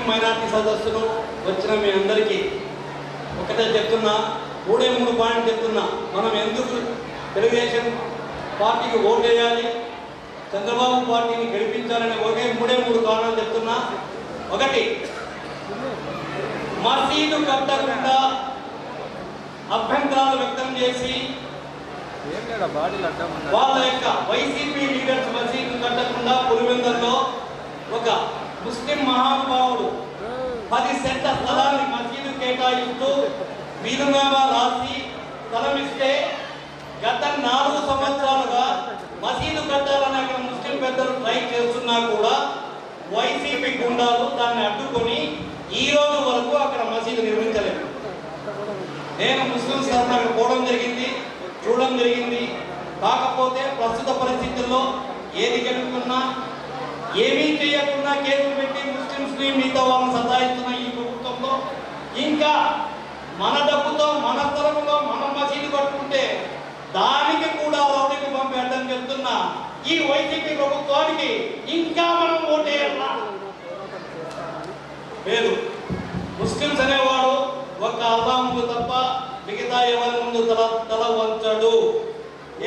ముస్లిం minority సదస్సులు వచ్చిన మీ అందరికీ ఒకటే చెప్తున్నా, 3 పాయింట్ చెప్తున్నా. మనం ఎందుకు తెలుగుదేశం పార్టీకి ఓటు వేయాలి, చంద్రబాబు పార్టీని గెలిపించాలని ఒకే 3 కారణాలు చెప్తున్నా. ఒకటి, మసీదు కట్టకుండా అభ్యంతరాలు వ్యక్తం చేసి వాళ్ళ యొక్క వైసీపీ లీడర్స్ మసీదు కట్టకుండా పులివెందుల్లో ఒక ముస్లిం మహానుభావుడు 10 సెంట్ల స్థలాన్ని మసీదు కేటాయిస్తూ వీలునామా రాసి స్థలం ఇస్తే గత 4 సంవత్సరాలుగా మసీదు కట్టాలని అక్కడ ముస్లిం పెద్దలు ట్రై చేస్తున్నా కూడా వైసీపీ గుండాలు దాన్ని అడ్డుకొని ఈ రోజు వరకు అక్కడ మసీదు నిర్మించలేదు. నేను ముస్లిం తరఫున అక్కడ పోవడం జరిగింది, చూడడం జరిగింది. కాకపోతే ప్రస్తుత పరిస్థితుల్లో ఏది గెలుపుకున్నా ఏమీ చేయకుండా కేసులు పెట్టి ముస్లింస్ని మిగతా వాళ్ళని సతాయిస్తున్న ఈ ప్రభుత్వంలో ఇంకా మన డబ్బుతో మన స్థలంలో మన మసీదు కట్టుకుంటే దానికి కూడా రౌడీకి పంపేద్దని చెప్తున్నా ఈ వైసీపీ ప్రభుత్వానికి ఇంకా మనం ఓటేయాలా లేదు. ముస్లింస్ అనేవాడు ఒక అల్లా ముందు తప్ప మిగతా ఎవరి ముందు తల వంచడు,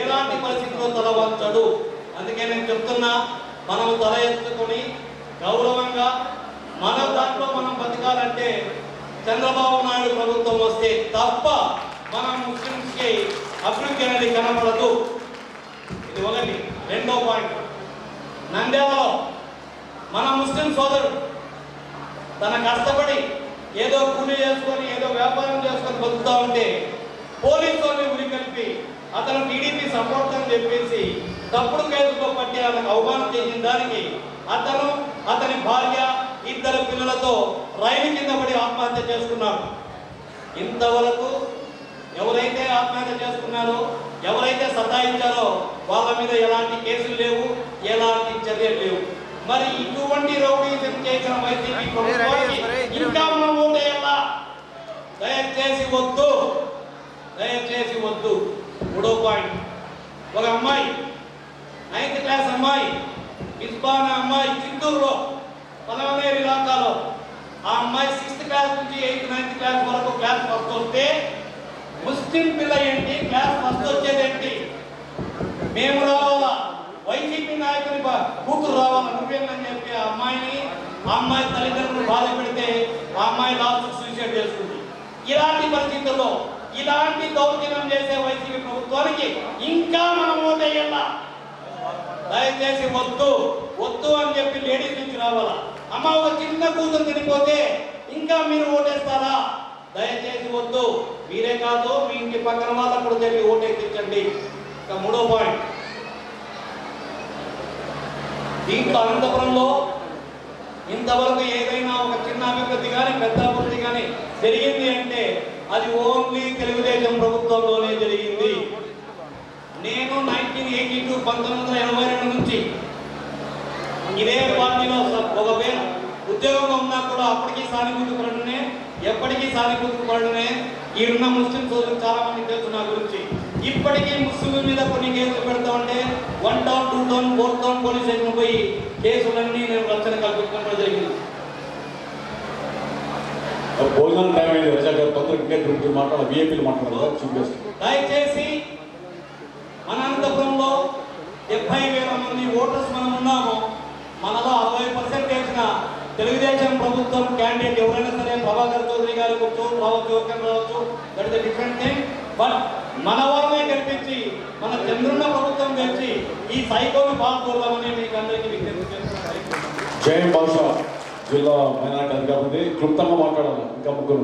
ఎలాంటి పరిస్థితుల్లో తల వంచడు. అందుకే నేను చెప్తున్నా, మనం తల ఎత్తుకొని గౌరవంగా మన దాంట్లో మనం బతకాలంటే చంద్రబాబు నాయుడు ప్రభుత్వం వస్తే తప్ప మనం ముస్లింస్కి అభివృద్ధి అనేది కనపడదు. ఇది ఒకటి. 2వ పాయింట్, నంద్యాలలో మన ముస్లిం సోదరుడు తన కష్టపడి ఏదో కూలీ చేసుకొని ఏదో వ్యాపారం చేసుకొని బతుకుతా ఉంటే పోలీసుల్ని ఉరికల్పి అతను టీడీపీ సపోర్ట్ అని చెప్పేసి తప్పుడు కేసులో పట్టి అతనికి అవమానం చేసిన దానికి అతను అతని భార్య 2 పిల్లలతో రైలు కింద పడి ఆత్మహత్య చేసుకున్నాడు. ఇంతవరకు ఎవరైతే ఆత్మహత్య చేసుకున్నారో, ఎవరైతే సతాయించారో వాళ్ళ మీద ఎలాంటి కేసులు లేవు, ఎలాంటి చర్యలు లేవు. మరి ఇటువంటి రౌడీజం చేసిన వైసీపీ ప్రభుత్వానికి ఇంకా మనం ఓటేయాలా? దయచేసి వద్దు, దయచేసి వద్దు. 3వ పాయింట్, ఒక అమ్మాయి 9th క్లాస్ అమ్మాయి ఇస్బానా అమ్మాయి చిత్తూరులో పలమనేరు ఇలాకాలో ఆ అమ్మాయి 6th క్లాస్ నుంచి 8th 9th క్లాస్ వరకు క్లాస్ ఫస్ట్ వస్తే ముస్లిం పిల్ల ఏంటి క్లాస్ ఫస్ట్ వచ్చేదేంటి? మేము రావాలా, వైసీపీ నాయకుని కూతురు రావాలా, నువ్వేనని చెప్పి ఆ అమ్మాయి తల్లిదండ్రులు బాధ పెడితే ఆ అమ్మాయి లాస్ట్ సూసైడ్ చేసుకుంది. ఇలాంటి పరిస్థితుల్లో ఇలాంటి దౌర్జన్యం చేసే వైసీపీ ప్రభుత్వానికి ఇంకా మనం ఓటేయాలా? దయచేసి వద్దు వద్దు అని చెప్పి లేడీస్ నుంచి రావాలా. అమ్మ ఒక చిన్న కూతురు చనిపోతే ఇంకా మీరు ఓటేస్తారా? దయచేసి వద్దు. మీరే కాదు, మీ ఇంటి పక్కన వాళ్ళకు కూడా చెప్పి ఓటేయించండి. ఇక 3వ పాయింట్, దీంట్లో అనంతపురంలో ఇంతవరకు ఏదైనా ఒక చిన్న అభివృద్ధి కానీ పెద్ద అభివృద్ధి కానీ జరిగింది అంటే అది ఓన్లీ తెలుగుదేశం ప్రభుత్వంలోనే జరిగింది. నేను 1982 నుంచి ఇదే పార్టీలో ఒకవేళ ఉద్యోగంగా ఉన్నా కూడా అప్పటికీ సానుభూతి పడునే, ఎప్పటికీ సానుభూతి పడునే. ఈడున్న ముస్లిం సోదరులు చాలా మంది తెలుసు నా గురించి. ఇప్పటికీ ముస్లింల మీద కొన్ని కేసులు పెడతా ఉంటే 1 town 2 town 4 town police station పోయి కేసులన్నీ నేను రక్షణ కల్పించడం జరిగింది. భోజనం టైం అయింది. రజా గారు తొందరగా మాట్లాడాలి, విఐపీలు మాట్లాడాలి. దయచేసి మన అనంతపురంలో 70,000 మంది ఓటర్స్ మనం ఉన్నాము. మనలో 60% వేసిన తెలుగుదేశం ప్రభుత్వం క్యాండిడేట్ ఎవరైనా సరే, ప్రభాకర్ చౌదరి గారు కూర్చో, రావచ్చు, that is different thing. But మన వాళ్ళనే గెలిపించి మన చంద్రున్న ప్రభుత్వం గెలిచి ఈ సైకోను పాల్గొన్నామని మీకు అందరికీ విజ్ఞప్తి చేస్తున్నాను. జయం భాష జిల్లా మైనార్టీ అధికారి క్లుప్తంగా మాట్లాడాలి. ఇంకా 3